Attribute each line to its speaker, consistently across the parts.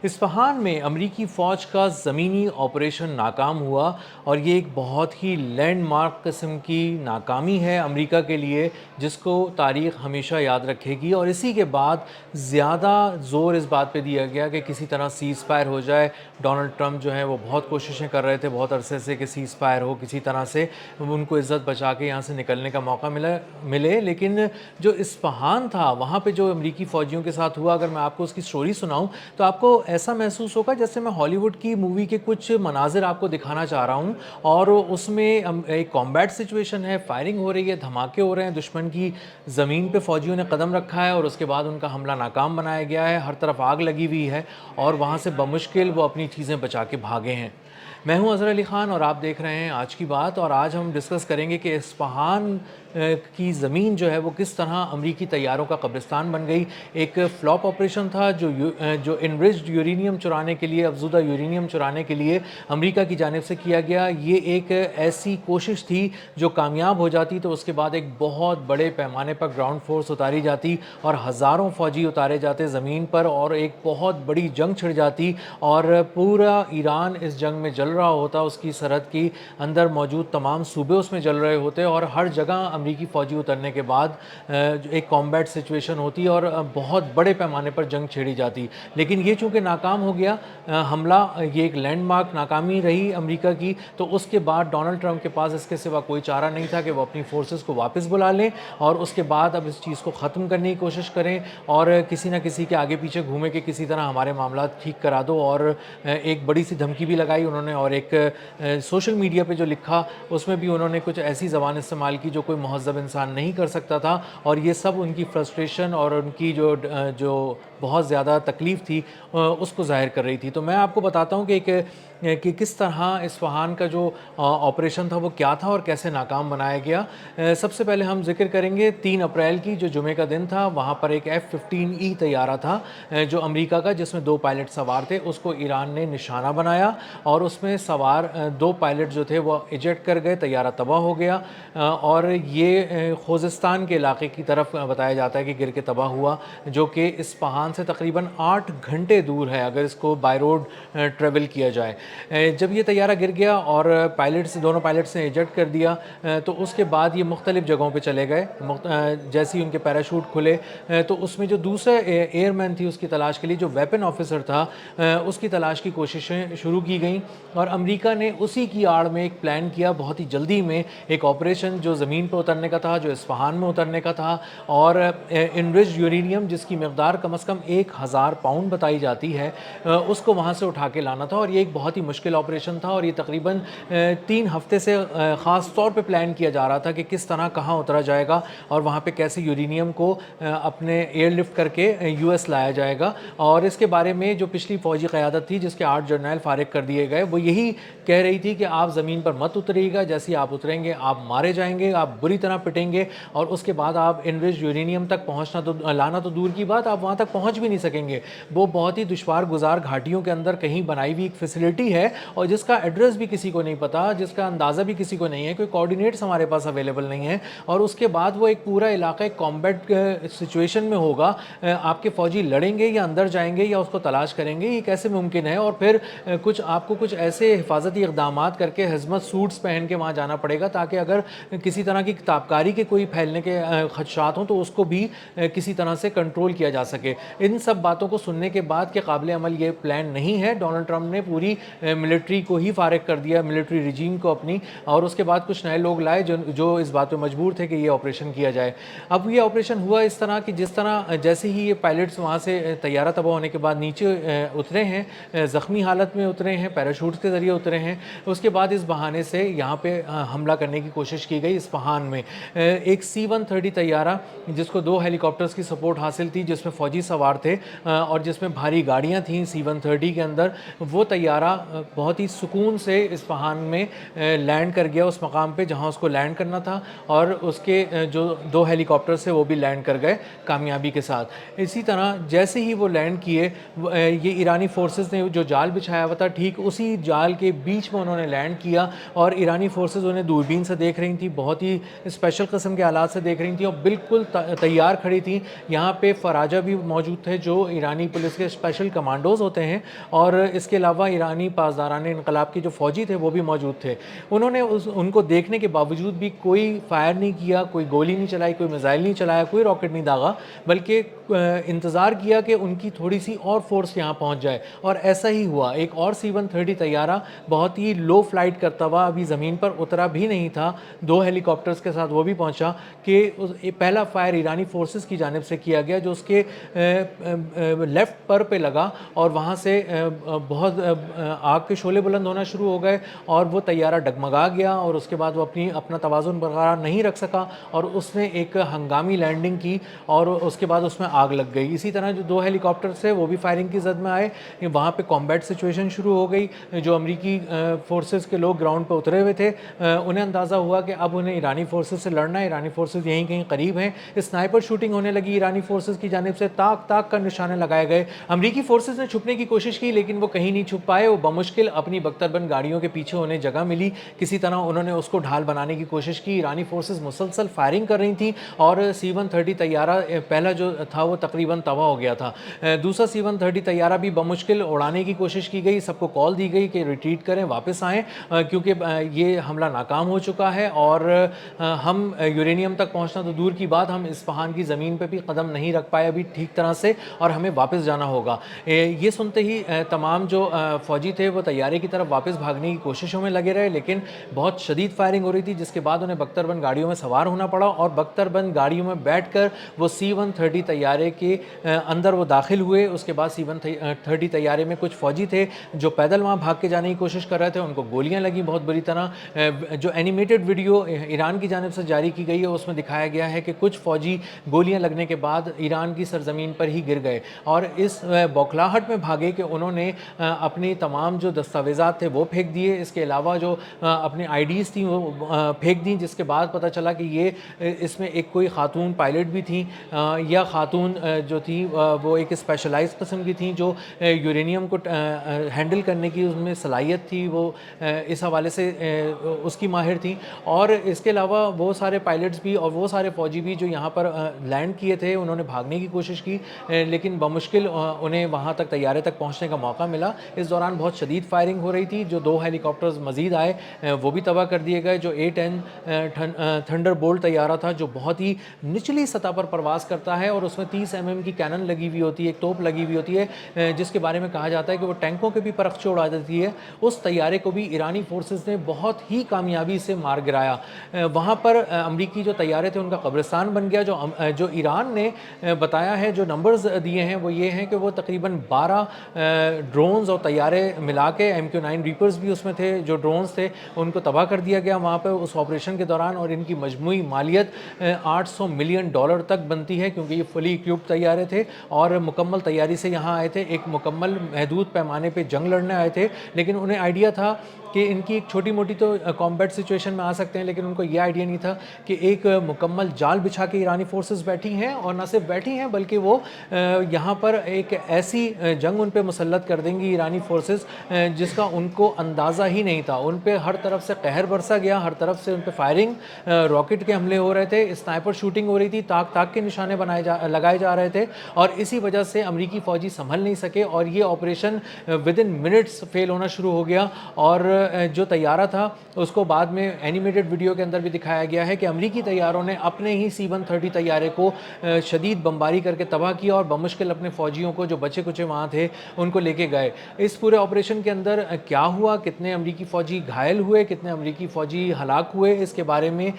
Speaker 1: Isfahan میں امریکی فوج کا زمینی آپریشن ناکام ہوا اور یہ ایک بہت ہی لینڈ مارک قسم کی ناکامی ہے امریکہ کے لیے، جس کو تاریخ ہمیشہ یاد رکھے گی۔ اور اسی کے بعد زیادہ زور اس بات پہ دیا گیا کہ کسی طرح سیز فائر ہو جائے۔ ڈونلڈ ٹرمپ جو ہیں وہ بہت کوششیں کر رہے تھے بہت عرصے سے کہ سیز فائر ہو، کسی طرح سے ان کو عزت بچا کے یہاں سے نکلنے کا موقع ملے، لیکن جو اصفہان تھا وہاں پہ جو امریکی فوجیوں کے ساتھ ہوا، اگر میں آپ کو اس کی سٹوری سناؤں تو آپ کو ایسا محسوس ہوگا جیسے میں ہالی ووڈ کی مووی کے کچھ مناظر آپ کو دکھانا چاہ رہا ہوں، اور اس میں ایک کامبیٹ سچویشن ہے، فائرنگ ہو رہی ہے، دھماکے ہو رہے ہیں، دشمن کی زمین پہ فوجیوں نے قدم رکھا ہے اور اس کے بعد ان کا حملہ ناکام بنایا گیا ہے، ہر طرف آگ لگی ہوئی ہے اور وہاں سے بمشکل وہ اپنی چیزیں بچا کے بھاگے ہیں۔ میں ہوں اظہر علی خان اور آپ دیکھ رہے ہیں آج کی بات، اور آج ہم ڈسکس کریں گے کہ اصفہان کی زمین جو ہے وہ کس طرح امریکی طیاروں کا قبرستان بن گئی۔ ایک فلاپ آپریشن تھا جو انریچڈ یورینیم چرانے کے لیے، افزودہ یورینیم چرانے کے لیے امریکہ کی جانب سے کیا گیا۔ یہ ایک ایسی کوشش تھی جو کامیاب ہو جاتی تو اس کے بعد ایک بہت بڑے پیمانے پر گراؤنڈ فورس اتاری جاتی اور ہزاروں فوجی اتارے جاتے زمین پر، اور ایک بہت بڑی جنگ چھڑ جاتی اور پورا ایران اس جنگ میں جل رہا ہوتا، اس کی سرحد کی اندر موجود تمام صوبے اس میں جل رہے ہوتے، اور ہر جگہ امریکی فوجی اترنے کے بعد ایک کامبیٹ سچویشن ہوتی اور بہت بڑے پیمانے پر جنگ چھیڑی جاتی۔ لیکن یہ چونکہ ناکام ہو گیا حملہ، یہ ایک لینڈ مارک ناکامی رہی امریکہ کی، تو اس کے بعد ڈونلڈ ٹرمپ کے پاس اس کے سوا کوئی چارہ نہیں تھا کہ وہ اپنی فورسز کو واپس بلا لیں اور اس کے بعد اب اس چیز کو ختم کرنے کی کوشش کریں اور کسی نہ کسی کے آگے پیچھے گھومے کہ کسی طرح ہمارے معاملات ٹھیک کرا دو۔ اور ایک بڑی سی دھمکی بھی لگائی انہوں نے، اور ایک سوشل میڈیا پہ جو لکھا اس میں بھی انہوں نے کچھ ایسی زبان استعمال کی جو کوئی مہذب انسان نہیں کر سکتا تھا، اور یہ سب ان کی فرسٹریشن اور ان کی جو بہت زیادہ تکلیف تھی اس کو ظاہر کر رہی تھی۔ تو میں آپ کو بتاتا ہوں کہ کس طرح اصفہان کا جو آپریشن تھا وہ کیا تھا اور کیسے ناکام بنایا گیا۔ سب سے پہلے ہم ذکر کریں گے 3 اپریل کی، جو جمعے کا دن تھا۔ وہاں پر ایک F-15E طیارہ تھا جو امریکہ کا، جس میں 2 پائلٹ سوار تھے، اس کو ایران نے نشانہ بنایا اور اس میں سوار 2 پائلٹ جو تھے وہ ایجیکٹ کر گئے، طیارہ تباہ ہو گیا، اور یہ خوزستان کے علاقے کی طرف بتایا جاتا ہے کہ گر کے تباہ ہوا، جو کہ اصفہان سے تقریباً 8 گھنٹے دور ہے اگر اس کو بائی روڈ ٹریول کیا جائے۔ جب یہ طیارہ گر گیا اور دونوں پائلٹس نے ایجیکٹ کر دیا تو اس کے بعد یہ مختلف جگہوں پہ چلے گئے۔ جیسے ہی ان کے پیراشوٹ کھلے تو اس میں جو دوسرے ایئر مین تھی اس کی تلاش کے لیے، جو ویپن آفیسر تھا، اس کی تلاش کی کوششیں شروع کی گئیں، اور امریکہ نے اسی کی آڑ میں ایک پلان کیا بہت ہی جلدی میں، ایک آپریشن جو زمین پہ اترنے کا تھا، جو اصفہان میں اترنے کا تھا، اور انریچڈ یورینیم جس کی مقدار کم از کم 1000 پاؤنڈ بتائی جاتی ہے، اس کو وہاں سے اٹھا کے لانا تھا، اور یہ ایک بہت ہی مشکل آپریشن تھا، اور یہ تقریباً 3 ہفتے سے خاص طور پہ پلان کیا جا رہا تھا کہ کس طرح کہاں اترا جائے گا اور وہاں پہ کیسے یورینیم کو اپنے ایئر لفٹ کر کے US لایا جائے گا۔ اور اس کے بارے میں جو پچھلی فوجی قیادت تھی جس کے 8 جرنیل فارغ کر دیے گئے، وہ یہی کہہ رہی تھی کہ آپ زمین پر مت اتریے گا، جیسے ہی آپ اتریں گے آپ مارے جائیں گے، آپ بری طرح پٹیں گے، اور اس کے بعد آپ انریچڈ یورینیم تک لانا تو دور کی بات، آپ وہاں تک پہنچ بھی نہیں سکیں گے۔ وہ بہت ہی دشوار گزار گھاٹیوں کے اندر کہیں بنائی ہوئی ایک فیسلٹی ہے، اور جس کا ایڈریس بھی کسی کو نہیں پتا، جس کا اندازہ بھی کسی کو نہیں ہے، کوئی کوآرڈینیٹس ہمارے پاس اویلیبل نہیں ہے، اور اس کے بعد وہ ایک پورا علاقہ ایک کامبیٹ سچویشن میں ہوگا، آپ کے فوجی لڑیں گے یا اندر جائیں گے یا اس کو تلاش کریں گے، یہ کیسے ممکن ہے؟ اور پھر آپ کو کچھ ایسے حفاظتی اقدامات کر کے ہزمت سوٹس پہن کے وہاں جانا پڑے گا تاکہ اگر کسی طرح کی تابکاری کے کوئی پھیلنے کے خدشات ہوں تو اس کو بھی کسی طرح سے کنٹرول کیا جا سکے۔ ان سب باتوں کو سننے کے بعد کہ قابل عمل یہ پلان نہیں ہے، ڈونلڈ ٹرمپ نے پوری ملٹری کو ہی فارغ کر دیا، ملٹری رجیم کو اپنی، اور اس کے بعد کچھ نئے لوگ لائے جو اس بات پہ مجبور تھے کہ یہ آپریشن کیا جائے۔ اب یہ آپریشن ہوا اس طرح کہ جس طرح جیسے ہی یہ پائلٹس وہاں سے طیارہ تباہ ہونے کے بعد نیچے اترے ہیں، زخمی حالت میں اترے ہیں، پیراشوٹ کے ذریعے اترے ہیں، اس کے بعد اس بہانے سے یہاں پہ حملہ کرنے کی کوشش کی گئی اصفہان میں۔ ایک C-130 طیارہ جس کو 2 ہیلی کاپٹرز کی سپورٹ حاصل تھی، جس میں فوجی سوار تھے اور جس میں بھاری گاڑیاں تھیں C-130 کے اندر، وہ طیارہ بہت ہی سکون سے اصفہان میں لینڈ کر گیا اس مقام پہ جہاں اس کو لینڈ کرنا تھا، اور اس کے جو 2 ہیلی کاپٹر سے وہ بھی لینڈ کر گئے کامیابی کے ساتھ۔ اسی طرح جیسے ہی وہ لینڈ کیے، یہ ایرانی فورسز نے جو جال بچھایا ہوا تھا ٹھیک اسی جال کے بیچ میں انہوں نے لینڈ کیا، اور ایرانی فورسز انہیں دوربین سے دیکھ رہی تھیں، بہت ہی اسپیشل قسم کے آلات سے دیکھ رہی تھیں اور بالکل تیار کھڑی تھیں۔ یہاں پہ فراجہ بھی موجود تھے جو ایرانی پولیس کے اسپیشل کمانڈوز ہوتے ہیں اور اس کے علاوہ ایرانی پاسداران انقلاب کے جو فوجی تھے وہ بھی موجود تھے. انہوں نے ان کو دیکھنے کے باوجود بھی کوئی فائر نہیں کیا, کوئی گولی نہیں چلائی, کوئی میزائل نہیں چلایا, کوئی راکٹ نہیں داغا, بلکہ انتظار کیا کہ ان کی تھوڑی سی اور فورس یہاں پہنچ جائے, اور ایسا ہی ہوا. ایک اور C-130 طیارہ بہت ہی لو فلائٹ کرتا ہوا ابھی زمین پر اترا بھی نہیں تھا, 2 ہیلی کاپٹرز کے ساتھ وہ بھی پہنچا کہ پہلا فائر ایرانی فورسز کی جانب سے کیا گیا جو اس کے لیفٹ پر پہ لگا, اور وہاں سے بہت آگ کے شعلے بلند ہونا شروع ہو گئے اور وہ طیارہ ڈگمگا گیا, اور اس کے بعد وہ اپنا توازن برقرار نہیں رکھ سکا اور اس نے ایک ہنگامی لینڈنگ کی اور اس کے بعد اس میں آگ لگ گئی. اسی طرح جو 2 ہیلی کاپٹرز تھے وہ بھی فائرنگ کی زد میں آئے, وہاں پہ کامبیٹ سچویشن شروع ہو گئی. جو امریکی فورسز کے لوگ گراؤنڈ پہ اترے ہوئے تھے انہیں اندازہ ہوا کہ اب انہیں ایرانی فورسز سے لڑنا ہے, ایرانی فورسز یہیں کہیں قریب ہیں. اسنائپر شوٹنگ ہونے لگی ایرانی فورسز کی جانب سے, تاک تاک کا نشانے لگائے گئے. امریکی فورسز نے چھپنے کی کوشش کی لیکن وہ کہیں نہیں چھپ پائے, وہ بمشکل اپنی بختربند گاڑیوں کے پیچھے انہیں جگہ ملی, کسی طرح انہوں نے اس کو ڈھال بنانے کی کوشش کی. ایرانی فورسز مسلسل فائرنگ کر رہی تھیں اور C-130 طیارہ پہلا جو تھا وہ تقریباً تباہ ہو گیا تھا. دوسرا C-130 طیارہ بھی بمشکل اڑانے کی کوشش کی گئی, سب کو کال دی گئی کہ ریٹریٹ کریں, واپس آئیں, کیونکہ یہ حملہ ناکام ہو چکا ہے اور ہم یورینیم تک پہنچنا تو دور کی بات, ہم اصفہان کی زمین پہ بھی قدم نہیں رکھ پائے ابھی ٹھیک طرح سے, اور ہمیں واپس جانا ہوگا. یہ سنتے ہی تمام جو فوجی تھے وہ طیارے کی طرف واپس بھاگنے کی کوششوں میں لگے رہے, لیکن بہت شدید فائرنگ ہو رہی تھی, جس کے بعد انہیں بختربند گاڑیوں میں سوار ہونا پڑا اور بختربند گاڑیوں میں بیٹھ کر وہ C-130 طیارے کے اندر وہ داخل ہوئے. اس کے بعد C-130 طیارے میں کچھ فوجی تھے جو پیدل وہاں بھاگ کے جانے کی کوشش کر رہے تھے, ان کو گولیاں لگیں بہت بری طرح. جو اینیمیٹڈ ویڈیو ایران کی جانب سے جاری کی گئی ہے اس میں دکھایا گیا ہے کہ کچھ فوجی گولیاں لگنے کے بعد ایران کی سرزمین پر ہی گر گئے اور اس بوکھلاہٹ میں بھاگے کہ انہوں نے اپنی تمام جو دستاویزات تھے وہ پھینک دیے, اس کے علاوہ جو اپنی IDs تھیں وہ پھینک دیں, جس کے بعد پتہ چلا کہ یہ اس میں ایک کوئی خاتون پائلٹ بھی تھیں یا خاتون جو تھی وہ ایک اسپیشلائز قسم کی تھیں جو یورینیم کو ہینڈل کرنے کی اس میں صلاحیت تھی, وہ اس حوالے سے اس کی ماہر تھیں. اور اس کے علاوہ وہ سارے پائلٹس بھی اور وہ سارے فوجی بھی جو یہاں پر لینڈ کیے تھے انہوں نے بھاگنے کی کوشش کی, لیکن بمشکل انہیں وہاں تک طیارے تک پہنچنے کا موقع ملا. اس دوران بہت شدید فائرنگ ہو رہی تھی, جو 2 ہیلی کاپٹرز مزید آئے وہ بھی تباہ کر دیے گئے. جو A-10 تھنڈر بولٹ طیارہ تھا جو بہت ہی نچلی سطح پر پرواز کرتا ہے اور اس میں 30 mm کی کینن لگی ہوئی ہوتی ہے, ایک توپ لگی ہوئی ہوتی ہے جس کے بارے میں کہا جاتا ہے کہ وہ ٹینکوں کے بھی پرخچے اڑا دیتی ہے, اس طیارے کو بھی ایرانی فورسز نے بہت ہی کامیابی سے مار گرایا. وہاں پر امریکی جو طیارے تھے ان کا قبرستان بن گیا. جو ایران نے بتایا ہے, جو نمبرز دیے ہیں وہ یہ ہیں کہ وہ تقریباً 12 ڈرونز اور طیارے ملا کے MQ-9 ریپرز بھی اس میں تھے, جو ڈرونز تھے ان کو تباہ کر دیا گیا وہاں پہ اس آپریشن کے دوران, اور ان کی مجموعی مالیت $800 ملین تک بنتی ہے کیونکہ یہ فلی ایکوپڈ طیارے تھے اور مکمل تیاری سے یہاں آئے تھے, ایک مکمل محدود پیمانے پہ جنگ لڑنے آئے تھے. لیکن انہیں آئیڈیا تھا کہ ان کی ایک چھوٹی موٹی تو کامبیٹ سچویشن میں آ سکتے ہیں, لیکن ان کو یہ آئیڈیا نہیں تھا کہ ایک مکمل جال بچھا کے ایرانی فورسز بیٹھی ہیں, اور نہ صرف بیٹھی ہیں بلکہ وہ یہاں پر ایک ایسی جنگ ان پہ مسلط کر دیں گی ایرانی فورسز جس کا ان کو اندازہ ہی نہیں تھا. ان پہ ہر طرف سے قہر برسا گیا, ہر طرف سے ان پہ فائرنگ, راکٹ کے حملے ہو رہے تھے, اسنائپر شوٹنگ ہو رہی تھی, تاک تاک کے نشانے لگائے جا رہے تھے, اور اسی وجہ سے امریکی فوجی سنبھل نہیں سکے اور یہ آپریشن ودن منٹس فیل ہونا شروع ہو گیا. اور جو طیارہ تھا اس کو بعد میں اینیمیٹڈ ویڈیو کے اندر بھی دکھایا گیا ہے کہ امریکی طیاروں نے اپنے ہی C-130 طیارے کو شدید بمباری کر کے تباہ کیا اور بمشکل اپنے فوجیوں کو جو بچے کچے وہاں تھے ان کو لے کے گئے. اس پورے آپریشن کے اندر کیا ہوا, کتنے امریکی فوجی گھائل ہوئے, کتنے امریکی فوجی ہلاک ہوئے, اس کے بارے میں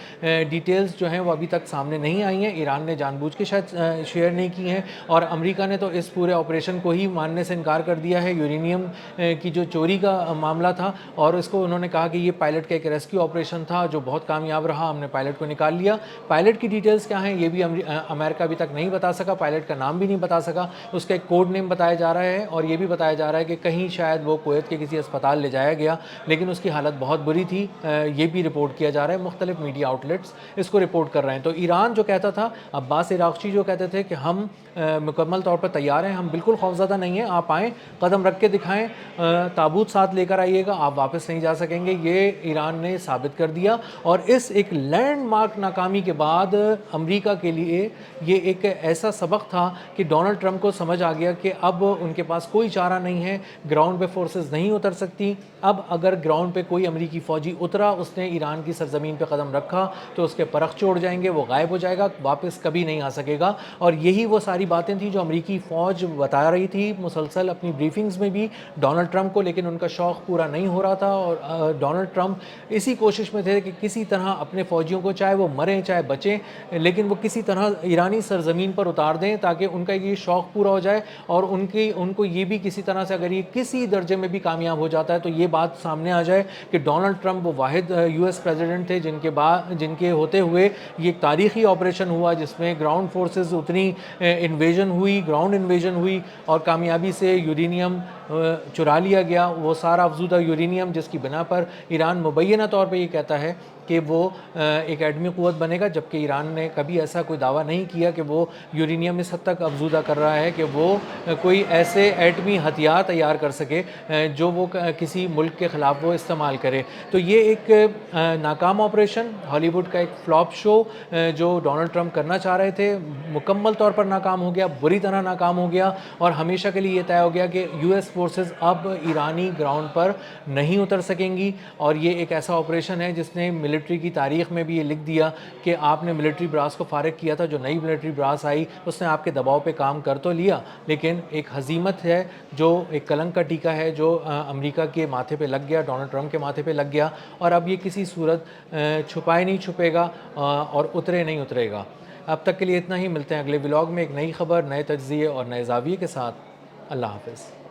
Speaker 1: ڈیٹیلز جو ہیں وہ ابھی تک سامنے نہیں آئی ہیں. ایران نے جان بوجھ کے شاید شیئر نہیں کی ہیں, اور امریکہ نے تو اس پورے آپریشن کو ہی ماننے سے انکار کر دیا ہے. یورینیم کی جو چوری کا معاملہ تھا اور اس کو انہوں نے کہا کہ یہ پائلٹ کا ایک ریسکیو آپریشن تھا جو بہت کامیاب رہا, ہم نے پائلٹ کو نکال لیا. پائلٹ کی ڈیٹیلز کیا ہیں یہ بھی امریکہ ابھی تک نہیں بتا سکا, پائلٹ کا نام بھی نہیں بتا سکا. اس کا ایک کوڈ نیم بتایا جا رہا ہے اور یہ بھی بتایا جا رہا ہے کہ کہیں شاید وہ کویت کے کسی اسپتال لے جایا گیا, لیکن اس کی حالت بہت بری تھی. یہ بھی رپورٹ کیا جا رہا ہے, مختلف میڈیا آؤٹلیٹس اس کو رپورٹ کر رہے ہیں. تو ایران جو کہتا تھا, عباس عراقچی جو کہتے تھے کہ ہم مکمل طور پر تیار ہیں, ہم بالکل خوفزدہ نہیں ہیں, آپ آئیں, قدم رکھ کے دکھائیں, تابوت ساتھ لے کر آئیے گا, آپ واپس نہیں جا سکیں گے. یہ ایران نے ثابت کر دیا, اور اس ایک لینڈ مارک ناکامی کے بعد امریکہ کے لیے یہ ایک ایسا سبق تھا کہ ڈونلڈ ٹرمپ کو سمجھ آ گیا کہ اب ان کے پاس کوئی چارہ نہیں ہے، گراؤنڈ پہ فورسز نہیں اتر سکتی. اب اگر گراؤنڈ پہ کوئی امریکی فوجی اترا، اس نے ایران کی سرزمین پہ قدم رکھا تو اس کے پرخ چوڑ جائیں گے، وہ غائب ہو جائے گا، واپس کبھی نہیں آ سکے گا. اور یہی وہ ساری باتیں تھیں جو امریکی فوج بتا رہی تھی مسلسل اپنی بریفنگز میں بھی ڈونلڈ ٹرمپ کو، لیکن ان کا شوق پورا نہیں ہو رہا تھا. اور ڈونلڈ ٹرمپ اسی کوشش میں تھے کہ کسی طرح اپنے فوجیوں کو، چاہے وہ مریں چاہے بچیں، لیکن وہ کسی طرح ایرانی سرزمین پر اتار دیں تاکہ ان کا یہ شوق پورا ہو جائے. اور ان کو یہ بھی کسی طرح سے، اگر یہ کسی درجے میں بھی کامیاب ہو جاتا ہے تو یہ بات سامنے آ جائے کہ ڈونلڈ ٹرمپ وہ واحد یو ایس پریزیڈنٹ تھے جن کے ہوتے ہوئے یہ ایک تاریخی آپریشن ہوا جس میں گراؤنڈ فورسز اتنی انویژن ہوئی، گراؤنڈ انویژن ہوئی، اور کامیابی سے یورینیم چرا لیا گیا، وہ سارا افزودہ یورینیم جس کی بنا پر ایران مبینہ طور پہ یہ کہتا ہے کہ وہ ایک ایٹمی قوت بنے گا، جبکہ ایران نے کبھی ایسا کوئی دعویٰ نہیں کیا کہ وہ یورینیم اس حد تک افزودہ کر رہا ہے کہ وہ کوئی ایسے ایٹمی ہتھیار تیار کر سکے جو وہ کسی ملک کے خلاف وہ استعمال کرے. تو یہ ایک ناکام آپریشن، ہالی ووڈ کا ایک فلاپ شو جو ڈونلڈ ٹرمپ کرنا چاہ رہے تھے، مکمل طور پر ناکام ہو گیا، بری طرح ناکام ہو گیا، اور ہمیشہ کے لیے یہ طے ہو گیا کہ یو ایس فورسز اب ایرانی گراؤنڈ پر نہیں اتر سکیں گی. اور یہ ایک ایسا آپریشن ہے جس نے ملٹری کی تاریخ میں بھی یہ لکھ دیا کہ آپ نے ملٹری براس کو فارغ کیا تھا. جو نئی ملٹری براس آئی اس نے آپ کے دباؤ پہ کام کر تو لیا، لیکن ایک ہزیمت ہے، جو ایک کلنک کا ٹیکہ ہے جو امریکہ کے ماتھے پہ لگ گیا، ڈونلڈ ٹرمپ کے ماتھے پہ لگ گیا، اور اب یہ کسی صورت چھپائے نہیں چھپے گا اور اترے نہیں اترے گا. اب تک کے لیے اتنا ہی. ملتے ہیں اگلے ولاگ میں ایک نئی خبر، نئے تجزیے اور نئے زاویے کے ساتھ. اللہ حافظ.